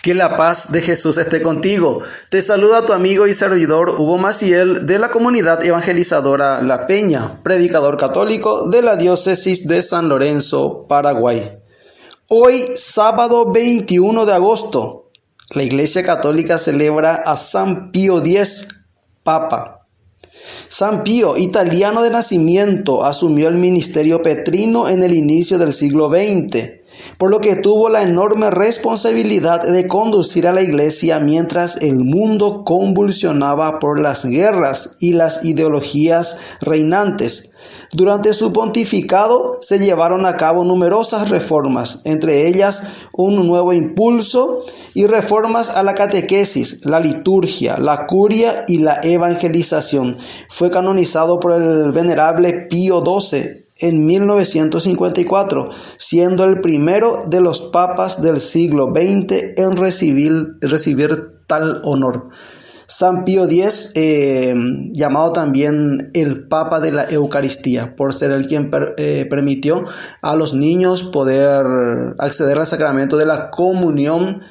Que la paz de Jesús esté contigo. Te saluda tu amigo y servidor Hugo Maciel de la comunidad evangelizadora La Peña, predicador católico de la diócesis de San Lorenzo, Paraguay. Hoy, sábado 21 de agosto, la Iglesia Católica celebra a San Pío X, Papa. San Pío, italiano de nacimiento, asumió el ministerio petrino en el inicio del siglo XX, por lo que tuvo la enorme responsabilidad de conducir a la Iglesia mientras el mundo convulsionaba por las guerras y las ideologías reinantes. Durante su pontificado se llevaron a cabo numerosas reformas, entre ellas un nuevo impulso y reformas a la catequesis, la liturgia, la curia y la evangelización. Fue canonizado por el venerable Pío XII en 1954, siendo el primero de los papas del siglo XX en recibir tal honor. San Pío X, llamado también el Papa de la Eucaristía, por ser el quien permitió a los niños poder acceder al sacramento de la comunión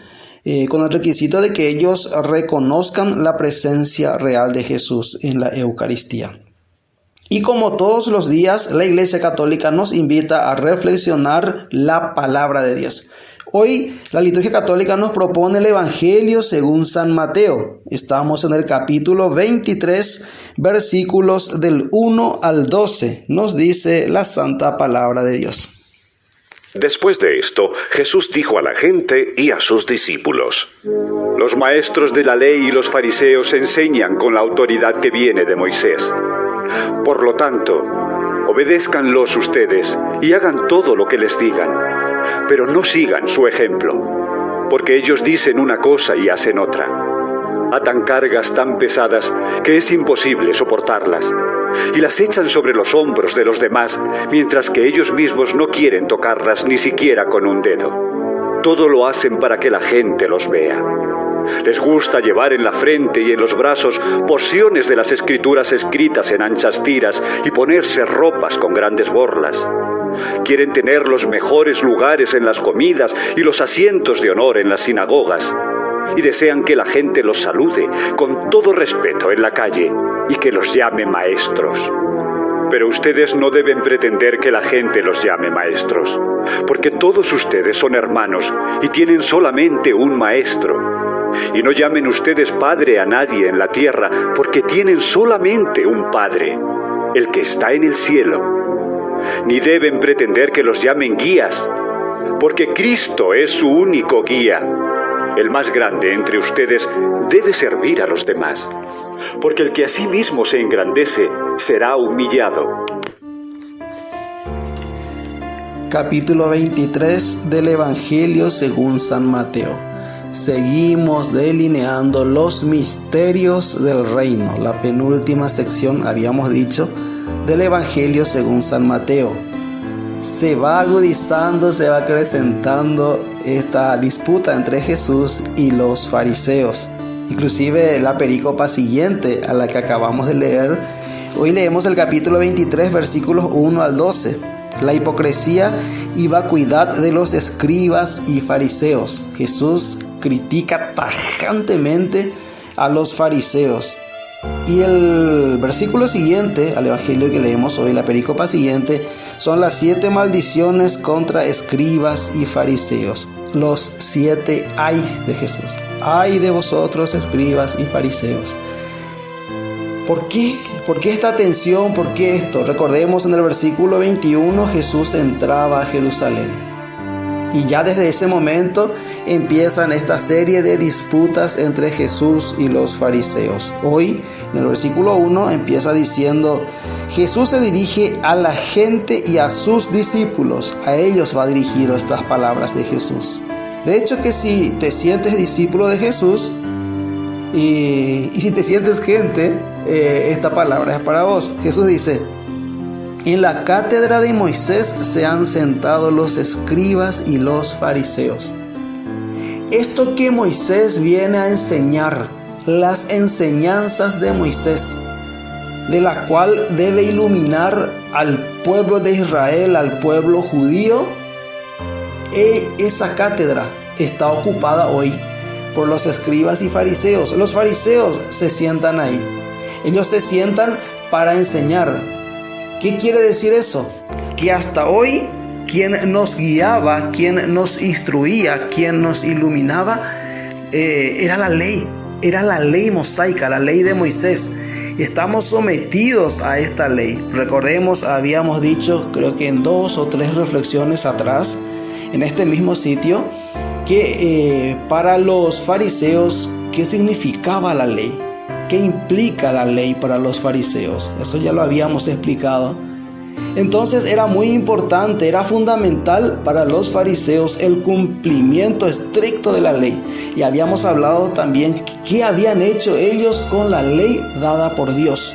con el requisito de que ellos reconozcan la presencia real de Jesús en la Eucaristía. Y como todos los días, la Iglesia Católica nos invita a reflexionar la palabra de Dios. Hoy la liturgia católica nos propone el Evangelio según San Mateo. Estamos en el capítulo 23, versículos del 1 al 12. Nos dice la santa palabra de Dios. Después de esto, Jesús dijo a la gente y a sus discípulos: Los maestros de la ley y los fariseos enseñan con la autoridad que viene de Moisés. Por lo tanto, obedézcanlos ustedes y hagan todo lo que les digan, pero no sigan su ejemplo, porque ellos dicen una cosa y hacen otra. Atan cargas tan pesadas que es imposible soportarlas, y las echan sobre los hombros de los demás, mientras que ellos mismos no quieren tocarlas ni siquiera con un dedo. Todo lo hacen para que la gente los vea. Les gusta llevar en la frente y en los brazos porciones de las escrituras escritas en anchas tiras y ponerse ropas con grandes borlas. Quieren tener los mejores lugares en las comidas y los asientos de honor en las sinagogas. Y desean que la gente los salude con todo respeto en la calle y que los llame maestros. Pero ustedes no deben pretender que la gente los llame maestros, porque todos ustedes son hermanos y tienen solamente un maestro. Y no llamen ustedes padre a nadie en la tierra, porque tienen solamente un Padre, el que está en el cielo. Ni deben pretender que los llamen guías, porque Cristo es su único guía. El más grande entre ustedes debe servir a los demás, porque el que a sí mismo se engrandece será humillado. Capítulo 23 del Evangelio según San Mateo. Seguimos delineando los misterios del reino, la penúltima sección, habíamos dicho, del Evangelio según San Mateo. Se va agudizando, se va acrecentando esta disputa entre Jesús y los fariseos. Inclusive la perícopa siguiente a la que acabamos de leer, hoy leemos el capítulo 23, versículos 1 al 12. La hipocresía y vacuidad de los escribas y fariseos. Jesús critica tajantemente a los fariseos. Y el versículo siguiente, al evangelio que leemos hoy, la perícopa siguiente, son las 7 maldiciones contra escribas y fariseos. Los 7 ay de Jesús. Ay de vosotros, escribas y fariseos. ¿Por qué? ¿Por qué esta tensión? ¿Por qué esto? Recordemos en el versículo 21, Jesús entraba a Jerusalén. Y ya desde ese momento empiezan esta serie de disputas entre Jesús y los fariseos. Hoy, en el versículo 1, empieza diciendo: Jesús se dirige a la gente y a sus discípulos. A ellos va dirigido estas palabras de Jesús. De hecho, que si te sientes discípulo de Jesús y si te sientes gente, esta palabra es para vos. Jesús dice: En la cátedra de Moisés se han sentado los escribas y los fariseos. Esto que Moisés viene a enseñar, las enseñanzas de Moisés, de la cual debe iluminar al pueblo de Israel, al pueblo judío, esa cátedra está ocupada hoy por los escribas y fariseos. Los fariseos se sientan ahí. Ellos se sientan para enseñar. ¿Qué quiere decir eso? Que hasta hoy quien nos guiaba, quien nos instruía, quien nos iluminaba, era la ley mosaica, la ley de Moisés. Estamos sometidos a esta ley. Recordemos, habíamos dicho, creo que en 2 o 3 reflexiones atrás, en este mismo sitio, que para los fariseos, ¿qué significaba la ley? ¿Qué implica la ley para los fariseos? Eso ya lo habíamos explicado. Entonces era muy importante, era fundamental para los fariseos el cumplimiento estricto de la ley. Y habíamos hablado también qué habían hecho ellos con la ley dada por Dios.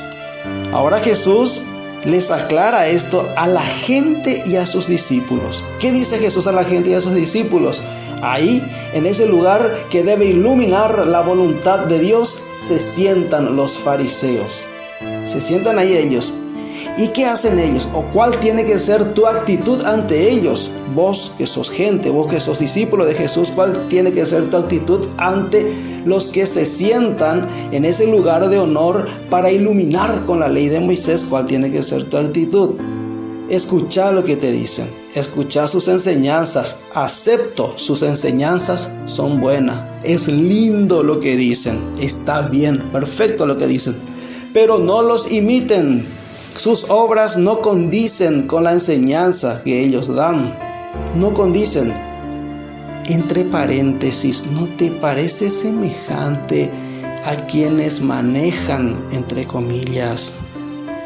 Ahora Jesús les aclara esto a la gente y a sus discípulos. ¿Qué dice Jesús a la gente y a sus discípulos? Ahí, en ese lugar que debe iluminar la voluntad de Dios, se sientan los fariseos. Se sientan ahí ellos. ¿Y qué hacen ellos? ¿O cuál tiene que ser tu actitud ante ellos? Vos que sos gente, vos que sos discípulo de Jesús, ¿cuál tiene que ser tu actitud ante los que se sientan en ese lugar de honor para iluminar con la ley de Moisés? ¿Cuál tiene que ser tu actitud? Escucha lo que te dicen, escucha sus enseñanzas, acepto sus enseñanzas, son buenas, es lindo lo que dicen, está bien, perfecto lo que dicen, pero no los imiten. Sus obras no condicen con la enseñanza que ellos dan. No condicen. Entre paréntesis, ¿no te parece semejante a quienes manejan, entre comillas,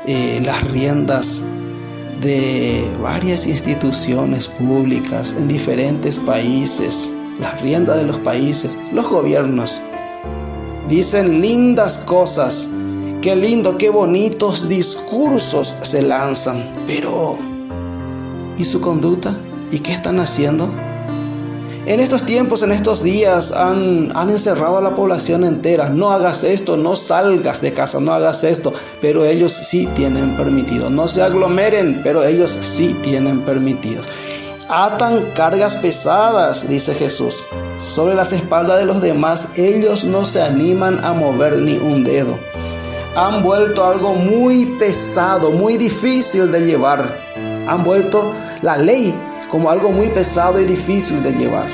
las riendas de varias instituciones públicas en diferentes países? Las riendas de los países, los gobiernos. Dicen lindas cosas. Qué lindo, qué bonitos discursos se lanzan. Pero, ¿y su conducta? ¿Y qué están haciendo? En estos tiempos, en estos días, han encerrado a la población entera. No hagas esto, no salgas de casa, no hagas esto. Pero ellos sí tienen permitido. No se aglomeren, pero ellos sí tienen permitido. Atan cargas pesadas, dice Jesús, sobre las espaldas de los demás. Ellos no se animan a mover ni un dedo. Han vuelto algo muy pesado, muy difícil de llevar. Han vuelto la ley como algo muy pesado y difícil de llevar.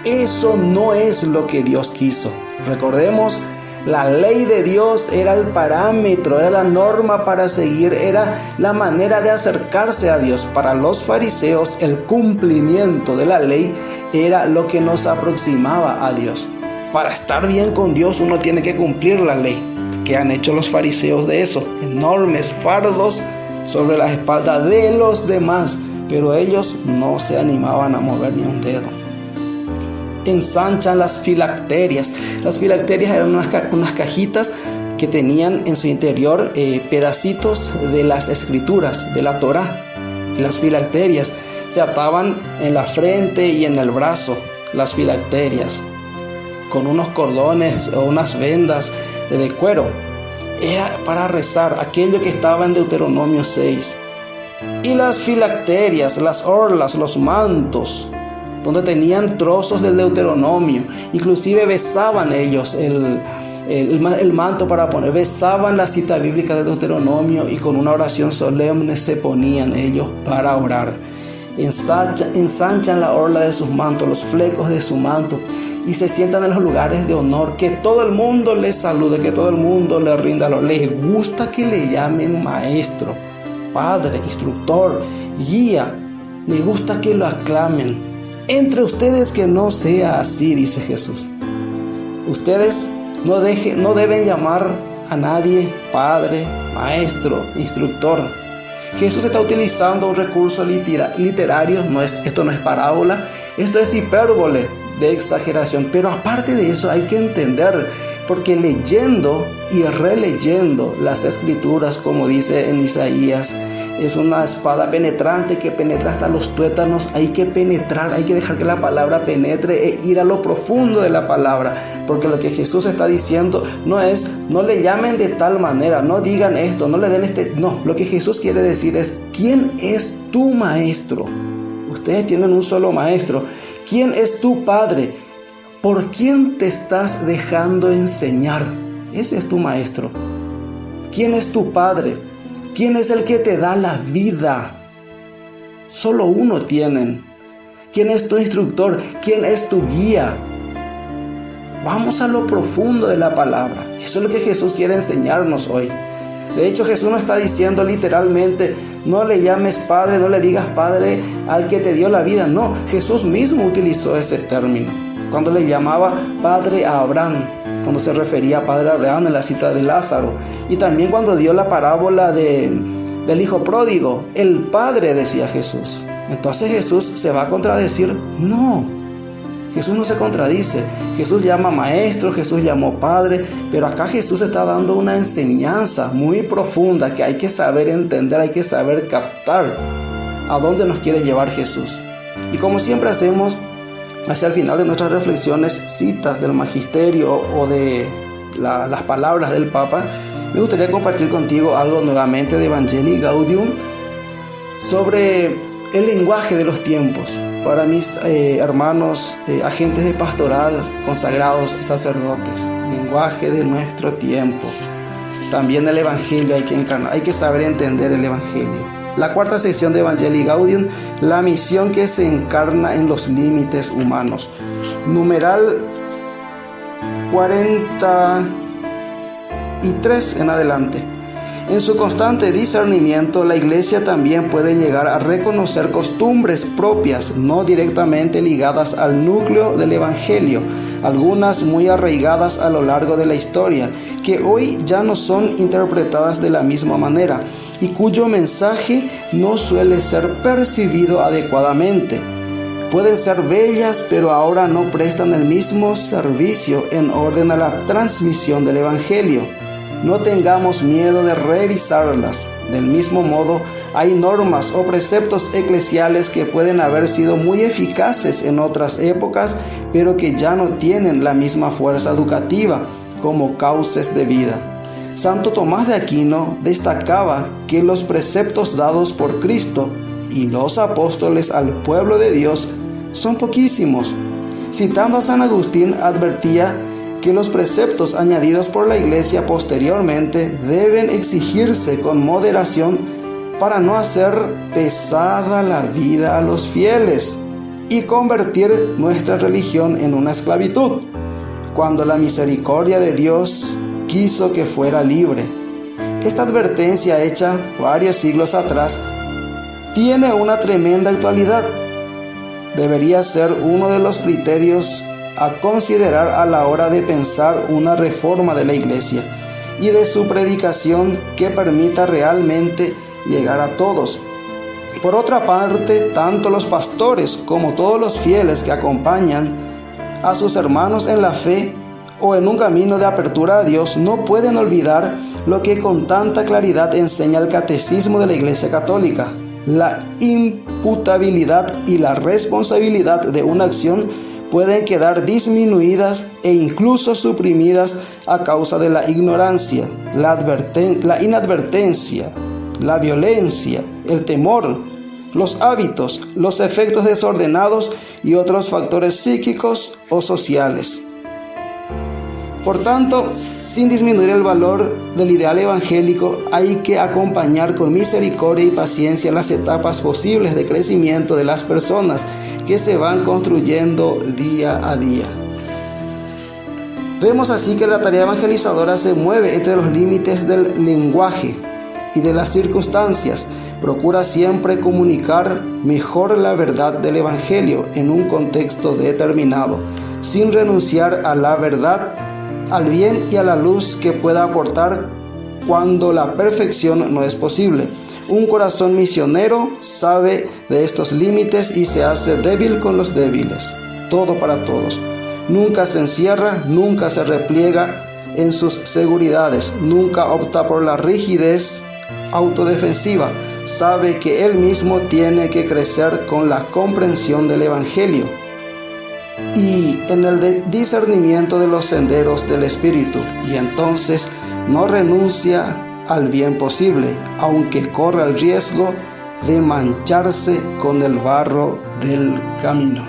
Eso no es lo que Dios quiso. Recordemos, la ley de Dios era el parámetro, era la norma para seguir, era la manera de acercarse a Dios. Para los fariseos, el cumplimiento de la ley era lo que nos aproximaba a Dios. Para estar bien con Dios, uno tiene que cumplir la ley. ¿Qué han hecho los fariseos de eso? Enormes fardos sobre la espalda de los demás, pero ellos no se animaban a mover ni un dedo. Ensanchan las filacterias. Las filacterias eran unas cajitas que tenían en su interior pedacitos de las escrituras, de la Torá. Las filacterias se ataban en la frente y en el brazo, las filacterias, con unos cordones o unas vendas de cuero. Era para rezar aquello que estaba en Deuteronomio 6. Y las filacterias, las orlas, los mantos, donde tenían trozos del Deuteronomio. Inclusive besaban ellos el manto para poner, besaban la cita bíblica del Deuteronomio y con una oración solemne se ponían ellos para orar. Ensanchan la orla de sus mantos, los flecos de su manto, y se sientan en los lugares de honor, que todo el mundo les salude, que todo el mundo les rinda honor. Les gusta que le llamen maestro, padre, instructor, guía. Les gusta que lo aclamen. Entre ustedes que no sea así, dice Jesús. Ustedes no deben llamar a nadie padre, maestro, instructor. Jesús está utilizando un recurso literario, esto no es parábola, esto es hipérbole, de exageración. Pero aparte de eso hay que entender, porque leyendo y releyendo las escrituras, como dice en Isaías, es una espada penetrante que penetra hasta los tuétanos. Hay que penetrar, hay que dejar que la palabra penetre e ir a lo profundo de la palabra, porque lo que Jesús está diciendo no le llamen de tal manera, no digan esto, no le den no, lo que Jesús quiere decir es: ¿quién es tu maestro? Ustedes tienen un solo maestro. ¿Quién es tu padre? ¿Por quién te estás dejando enseñar? Ese es tu maestro. ¿Quién es tu padre? ¿Quién es el que te da la vida? Solo uno tienen. ¿Quién es tu instructor? ¿Quién es tu guía? Vamos a lo profundo de la palabra. Eso es lo que Jesús quiere enseñarnos hoy. De hecho, Jesús nos está diciendo literalmente, no le llames padre, no le digas padre al que te dio la vida. No, Jesús mismo utilizó ese término cuando le llamaba padre a Abraham, cuando se refería a padre a Abraham en la cita de Lázaro. Y también cuando dio la parábola del hijo pródigo, el padre, decía Jesús. Entonces Jesús se va a contradecir. No, Jesús no se contradice. Jesús llama maestro, Jesús llamó padre, pero acá Jesús está dando una enseñanza muy profunda que hay que saber entender, hay que saber captar a dónde nos quiere llevar Jesús. Y como siempre hacemos, hacia el final de nuestras reflexiones, citas del magisterio o de las palabras del Papa, me gustaría compartir contigo algo nuevamente de Evangelii Gaudium sobre el lenguaje de los tiempos. Para mis hermanos, agentes de pastoral, consagrados sacerdotes, lenguaje de nuestro tiempo. También el Evangelio hay que encarnar, hay que saber entender el Evangelio. La cuarta sección de Evangelii Gaudium, la misión que se encarna en los límites humanos. Numeral 43 en adelante. En su constante discernimiento, la Iglesia también puede llegar a reconocer costumbres propias, no directamente ligadas al núcleo del Evangelio, algunas muy arraigadas a lo largo de la historia, que hoy ya no son interpretadas de la misma manera y cuyo mensaje no suele ser percibido adecuadamente. Pueden ser bellas, pero ahora no prestan el mismo servicio en orden a la transmisión del Evangelio. No tengamos miedo de revisarlas. Del mismo modo, hay normas o preceptos eclesiales que pueden haber sido muy eficaces en otras épocas, pero que ya no tienen la misma fuerza educativa como cauces de vida. Santo Tomás de Aquino destacaba que los preceptos dados por Cristo y los apóstoles al pueblo de Dios son poquísimos. Citando a San Agustín, advertía que los preceptos añadidos por la Iglesia posteriormente deben exigirse con moderación para no hacer pesada la vida a los fieles y convertir nuestra religión en una esclavitud, cuando la misericordia de Dios quiso que fuera libre. Esta advertencia, hecha varios siglos atrás, tiene una tremenda actualidad. Debería ser uno de los criterios a considerar a la hora de pensar una reforma de la Iglesia y de su predicación que permita realmente llegar a todos. Por otra parte, tanto los pastores como todos los fieles que acompañan a sus hermanos en la fe o en un camino de apertura a Dios no pueden olvidar lo que con tanta claridad enseña el Catecismo de la Iglesia Católica: la imputabilidad y la responsabilidad de una acción pueden quedar disminuidas e incluso suprimidas a causa de la ignorancia, la inadvertencia, la violencia, el temor, los hábitos, los efectos desordenados y otros factores psíquicos o sociales. Por tanto, sin disminuir el valor del ideal evangélico, hay que acompañar con misericordia y paciencia las etapas posibles de crecimiento de las personas que se van construyendo día a día. Vemos así que la tarea evangelizadora se mueve entre los límites del lenguaje y de las circunstancias. Procura siempre comunicar mejor la verdad del Evangelio en un contexto determinado, sin renunciar a la verdad, al bien y a la luz que pueda aportar cuando la perfección no es posible. Un corazón misionero sabe de estos límites y se hace débil con los débiles. Todo para todos. Nunca se encierra, nunca se repliega en sus seguridades, nunca opta por la rigidez autodefensiva. Sabe que él mismo tiene que crecer con la comprensión del Evangelio y en el discernimiento de los senderos del Espíritu, y entonces no renuncia al bien posible, aunque corra el riesgo de mancharse con el barro del camino.